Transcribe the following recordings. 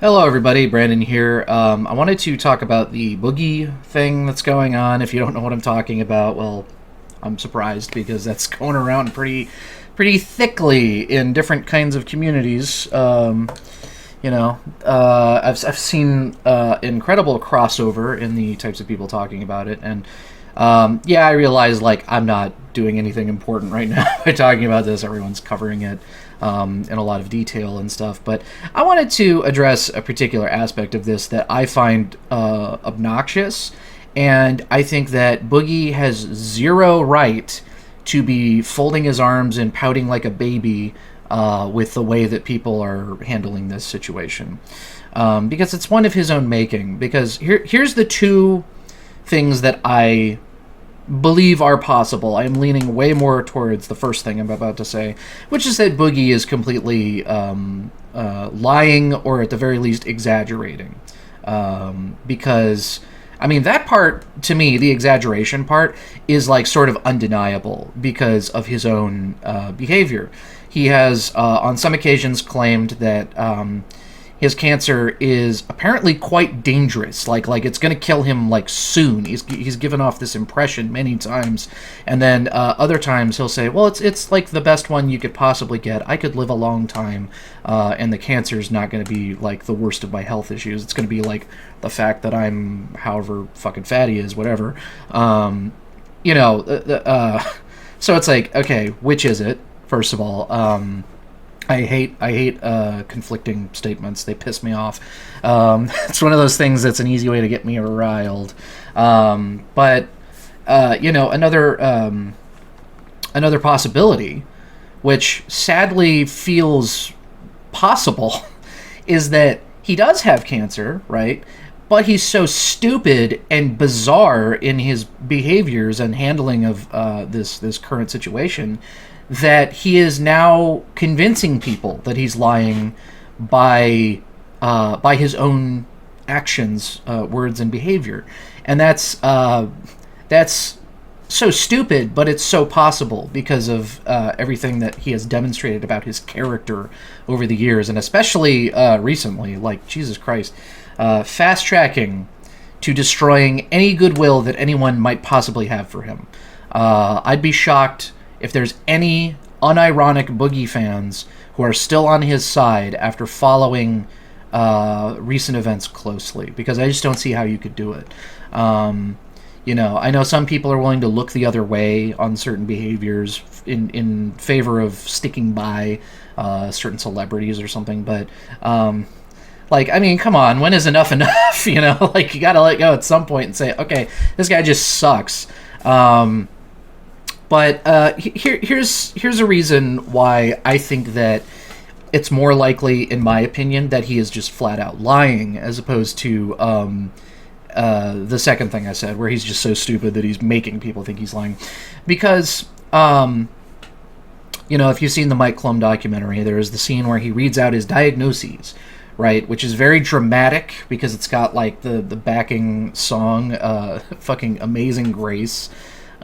Hello, everybody. Brandon here. I wanted to talk about the Boogie thing that's going on. If you don't know what I'm talking about, well, I'm surprised because that's going around pretty thickly in different kinds of communities. I've seen incredible crossover in the types of people talking about it, and I realize I'm not doing anything important right now by talking about this. Everyone's covering it in a lot of detail and stuff, but I wanted to address a particular aspect of this that I find obnoxious, and I think that Boogie has zero right to be folding his arms and pouting like a baby with the way that people are handling this situation, because it's one of his own making. Because here's the two things that I believe are possible. I'm leaning way more towards the first thing I'm about to say, which is that Boogie is completely lying, or at the very least exaggerating. Because, I mean, that part, to me, the exaggeration part, is sort of undeniable because of his own behavior. He has, on some occasions, claimed that his cancer is apparently quite dangerous. Like it's going to kill him soon. He's given off this impression many times, and then other times he'll say, "Well, it's the best one you could possibly get. I could live a long time, and the cancer's not going to be the worst of my health issues. It's going to be the fact that I'm however fucking fat he is, whatever." So it's okay, which is it? First of all, I hate conflicting statements. They piss me off. It's one of those things that's an easy way to get me riled. But another possibility, which sadly feels possible, is that he does have cancer, right? But he's so stupid and bizarre in his behaviors and handling of this current situation that he is now convincing people that he's lying by his own actions, words, and behavior. And that's so stupid, but it's so possible because of everything that he has demonstrated about his character over the years, and especially recently. Jesus Christ, fast-tracking to destroying any goodwill that anyone might possibly have for him. I'd be shocked if there's any unironic Boogie fans who are still on his side after following recent events closely, because I just don't see how you could do it. I know some people are willing to look the other way on certain behaviors in favor of sticking by certain celebrities or something, but come on, when is enough enough? You gotta let go at some point and say, okay, this guy just sucks. But here's a reason why I think that it's more likely, in my opinion, that he is just flat out lying, as opposed to the second thing I said, where he's just so stupid that he's making people think he's lying. Because, if you've seen the Mike Klum documentary, there is the scene where he reads out his diagnoses, right, which is very dramatic because it's got the backing song, fucking Amazing Grace.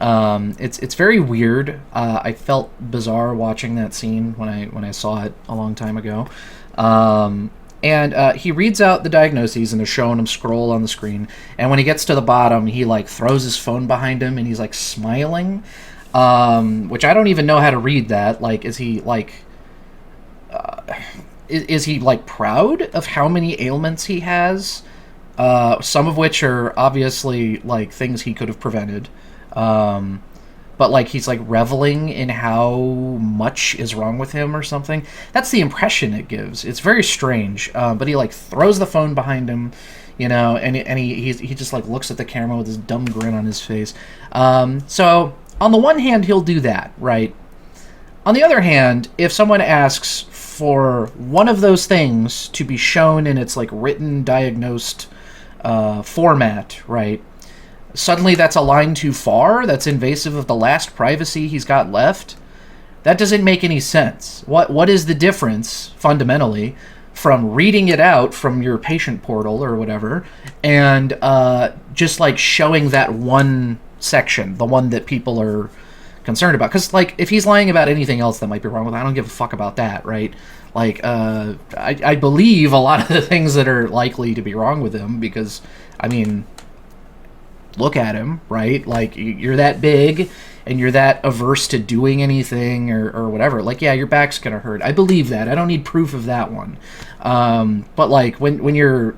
It's very weird. I felt bizarre watching that scene when I saw it a long time ago. And he reads out the diagnoses, and they're showing him scroll on the screen. And when he gets to the bottom, he throws his phone behind him, and he's smiling, which I don't even know how to read that. Is he is he proud of how many ailments he has? Some of which are obviously things he could have prevented. But he's reveling in how much is wrong with him or something. That's the impression it gives. It's very strange. But he throws the phone behind him, and he just looks at the camera with this dumb grin on his face. So on the one hand, he'll do that, right? On the other hand, if someone asks for one of those things to be shown in its written, diagnosed format, right? Suddenly that's a line too far, that's invasive of the last privacy he's got left. That doesn't make any sense. What is the difference, fundamentally, from reading it out from your patient portal or whatever, and just showing that one section, the one that people are concerned about? Because if he's lying about anything else that might be wrong with it, I don't give a fuck about that, right? Like, I believe a lot of the things that are likely to be wrong with him because, I mean, look at him, right? Like, you're that big and you're that averse to doing anything or whatever. Like, yeah, your back's gonna hurt. I believe that. I don't need proof of that one. But like when you're,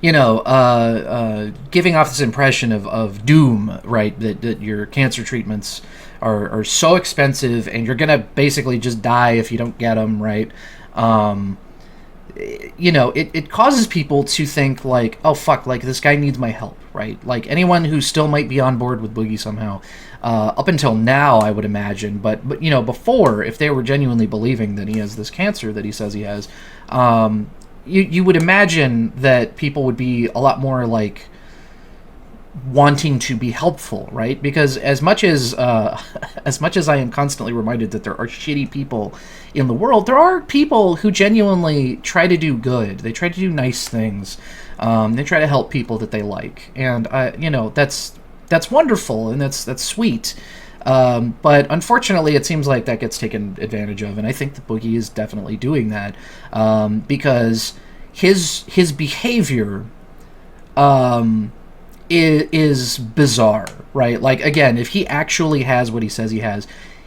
you know, giving off this impression of doom, right? That your cancer treatments are so expensive and you're gonna basically just die if you don't get them, right? You know, it causes people to think like, oh fuck, like this guy needs my help, right? Like anyone who still might be on board with Boogie somehow, up until now, I would imagine, but you know, before, if they were genuinely believing that he has this cancer that he says he has, you would imagine that people would be a lot more like wanting to be helpful, right? Because as much as I am constantly reminded that there are shitty people in the world, there are people who genuinely try to do good. They try to do nice things. They try to help people that they like, and you know, that's wonderful and that's sweet. But unfortunately, it seems like that gets taken advantage of, and I think that Boogie is definitely doing that because his behavior is bizarre, right? Like, again, if he actually has what he says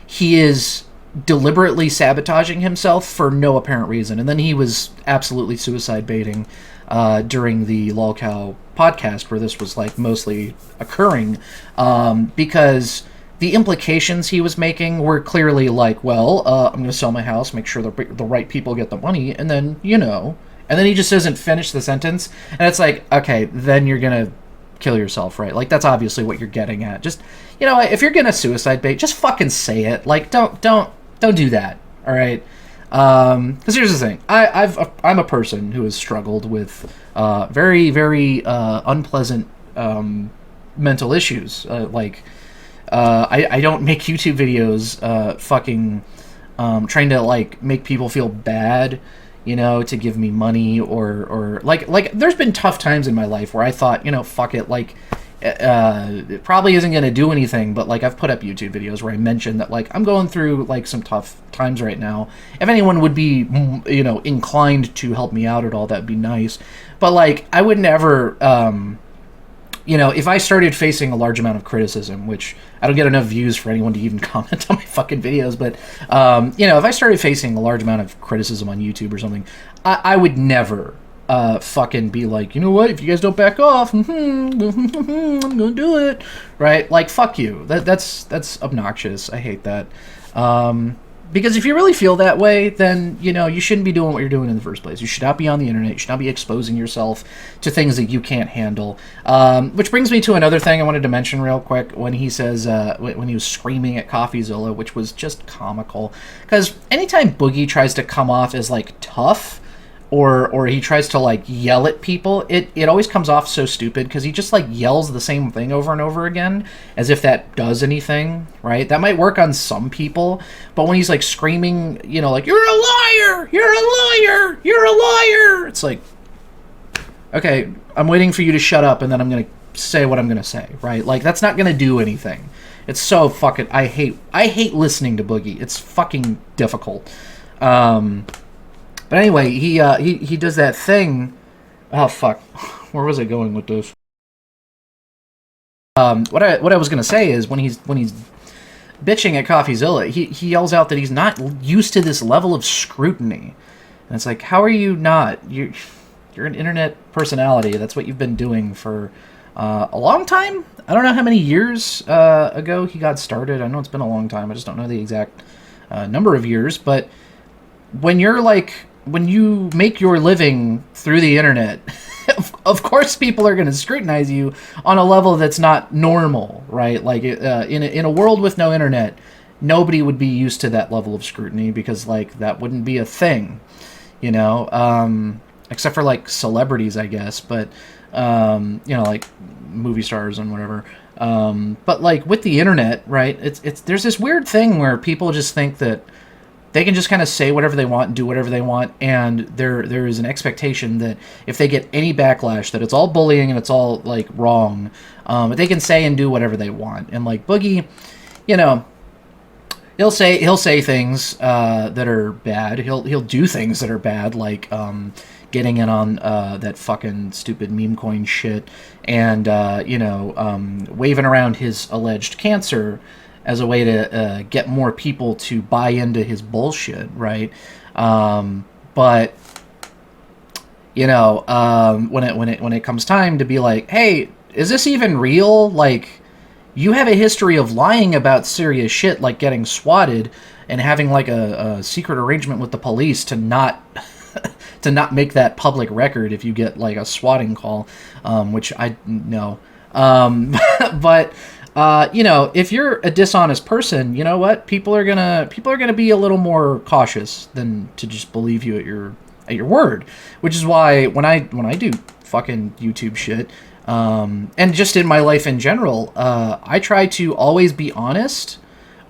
he is deliberately sabotaging himself for no apparent reason. And then he was absolutely suicide baiting during the lolcow podcast where this was like mostly occurring, because the implications he was making were clearly like, well, I'm going to sell my house, make sure the right people get the money, and then, you know, and then he just doesn't finish the sentence, and it's like, okay, then you're going to kill yourself, right? Like, that's obviously what you're getting at. Just, you know, if you're gonna suicide bait, just fucking say it. Like, don't do that, all right? Because here's the thing, I'm a person who has struggled with very, very unpleasant mental issues. I don't make YouTube videos fucking trying to like make people feel bad, you know, to give me money or like there's been tough times in my life where I thought, you know, fuck it, like it probably isn't going to do anything, but like I've put up YouTube videos where I mentioned that like I'm going through like some tough times right now. If anyone would be, you know, inclined to help me out at all, that'd be nice. But like I would never, you know, if I started facing a large amount of criticism, which I don't get enough views for anyone to even comment on my fucking videos, but, you know, if I started facing a large amount of criticism on YouTube or something, I would never fucking be like, you know what, if you guys don't back off, I'm gonna do it, right? Like, fuck you. That's obnoxious. I hate that. Because if you really feel that way, then, you know, you shouldn't be doing what you're doing in the first place. You should not be on the internet. You should not be exposing yourself to things that you can't handle. Which brings me to another thing I wanted to mention real quick. When he says, when he was screaming at CoffeeZilla, which was just comical. Because anytime Boogie tries to come off as, like, tough, or he tries to like yell at people, it always comes off so stupid because he just like yells the same thing over and over again as if that does anything, right? That might work on some people, but when he's like screaming, you know, like, you're a liar, you're a liar, you're a liar, it's like, okay, I'm waiting for you to shut up and then I'm gonna say what I'm gonna say, right? Like, that's not gonna do anything. It's so fucking, I hate listening to Boogie. It's fucking difficult. But anyway, he does that thing. Oh fuck, where was I going with this? What I was gonna say is when he's bitching at CoffeeZilla, he yells out that he's not used to this level of scrutiny, and it's like, how are you not? You're an internet personality. That's what you've been doing for a long time. I don't know how many years ago he got started. I know it's been a long time. I just don't know the exact number of years. But when you make your living through the internet, of course people are going to scrutinize you on a level that's not normal, right? Like, in a world with no internet, nobody would be used to that level of scrutiny because, like, that wouldn't be a thing, you know? Except for, like, celebrities, I guess, but, you know, like, movie stars and whatever. But, like, with the internet, right, there's this weird thing where people just think that they can just kind of say whatever they want and do whatever they want, and there is an expectation that if they get any backlash, that it's all bullying and it's all, like, wrong. But they can say and do whatever they want. And, like, Boogie, you know, he'll say things that are bad. He'll do things that are bad, like getting in on that fucking stupid meme coin shit, and waving around his alleged cancer as a way to get more people to buy into his bullshit, right? But when it comes time to be like, hey, is this even real? Like, you have a history of lying about serious shit, like getting swatted and having like a secret arrangement with the police to not to not make that public record if you get like a swatting call, which I know. But if you're a dishonest person, you know what? People are gonna be a little more cautious than to just believe you at your word. Which is why when I do fucking YouTube shit, and just in my life in general, I try to always be honest,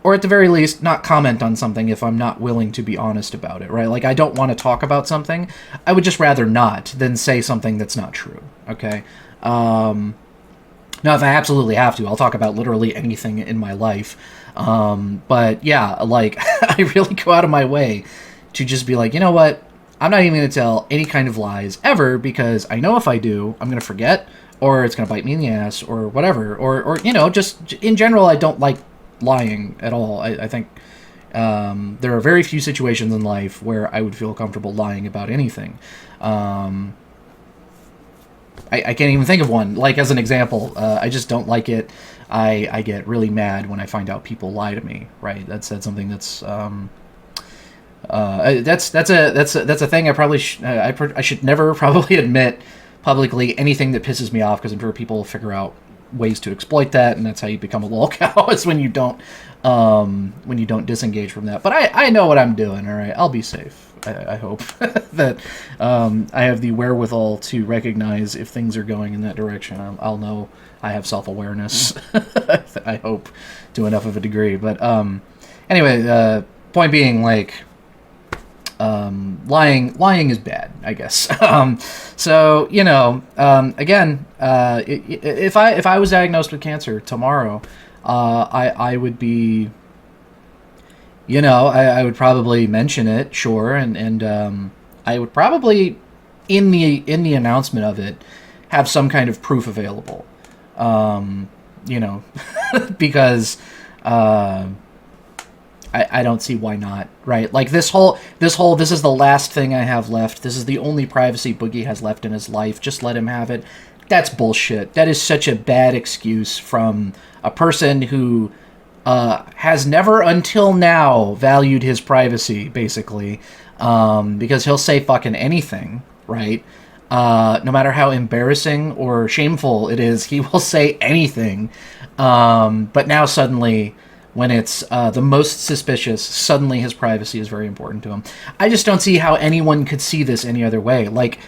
or at the very least, not comment on something if I'm not willing to be honest about it, right? Like, I don't want to talk about something. I would just rather not than say something that's not true, okay? Now, if I absolutely have to, I'll talk about literally anything in my life. But, yeah, like, I really go out of my way to just be like, you know what? I'm not even going to tell any kind of lies ever, because I know if I do, I'm going to forget, or it's going to bite me in the ass, or whatever. Or just in general, I don't like lying at all. I think there are very few situations in life where I would feel comfortable lying about anything. I can't even think of one. Like, as an example, I just don't like it. I get really mad when I find out people lie to me. Right? That's something that's a thing. I probably I should never probably admit publicly anything that pisses me off, because I'm sure people will figure out ways to exploit that, and that's how you become a lolcow, is when you don't disengage from that. But I know what I'm doing. All right, I'll be safe. I hope that I have the wherewithal to recognize if things are going in that direction. I'll know I have self-awareness. I hope, to enough of a degree. But anyway, point being, like, lying is bad, I guess. So again, if I was diagnosed with cancer tomorrow, I would be, I would probably mention it, sure, and I would probably in the announcement of it have some kind of proof available, because I don't see why not, right? Like, this is the last thing I have left. This is the only privacy Boogie has left in his life. Just let him have it. That's bullshit. That is such a bad excuse from a person who has never until now valued his privacy, basically, because he'll say fucking anything, right? No matter how embarrassing or shameful it is, he will say anything. But now suddenly, when it's the most suspicious, suddenly his privacy is very important to him. I just don't see how anyone could see this any other way. Like,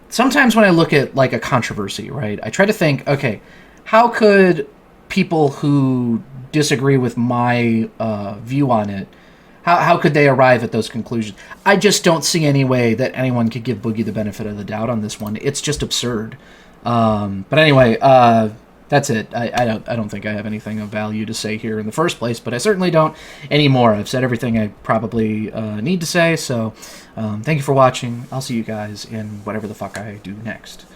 sometimes when I look at, like, a controversy, right, I try to think, okay, how could people who disagree with my view on it, how could they arrive at those conclusions? I just don't see any way that anyone could give Boogie the benefit of the doubt on this one. It's just absurd. But anyway, that's it. I don't think I have anything of value to say here in the first place, but I certainly don't anymore. I've said everything I probably need to say, so thank you for watching. I'll see you guys in whatever the fuck I do next.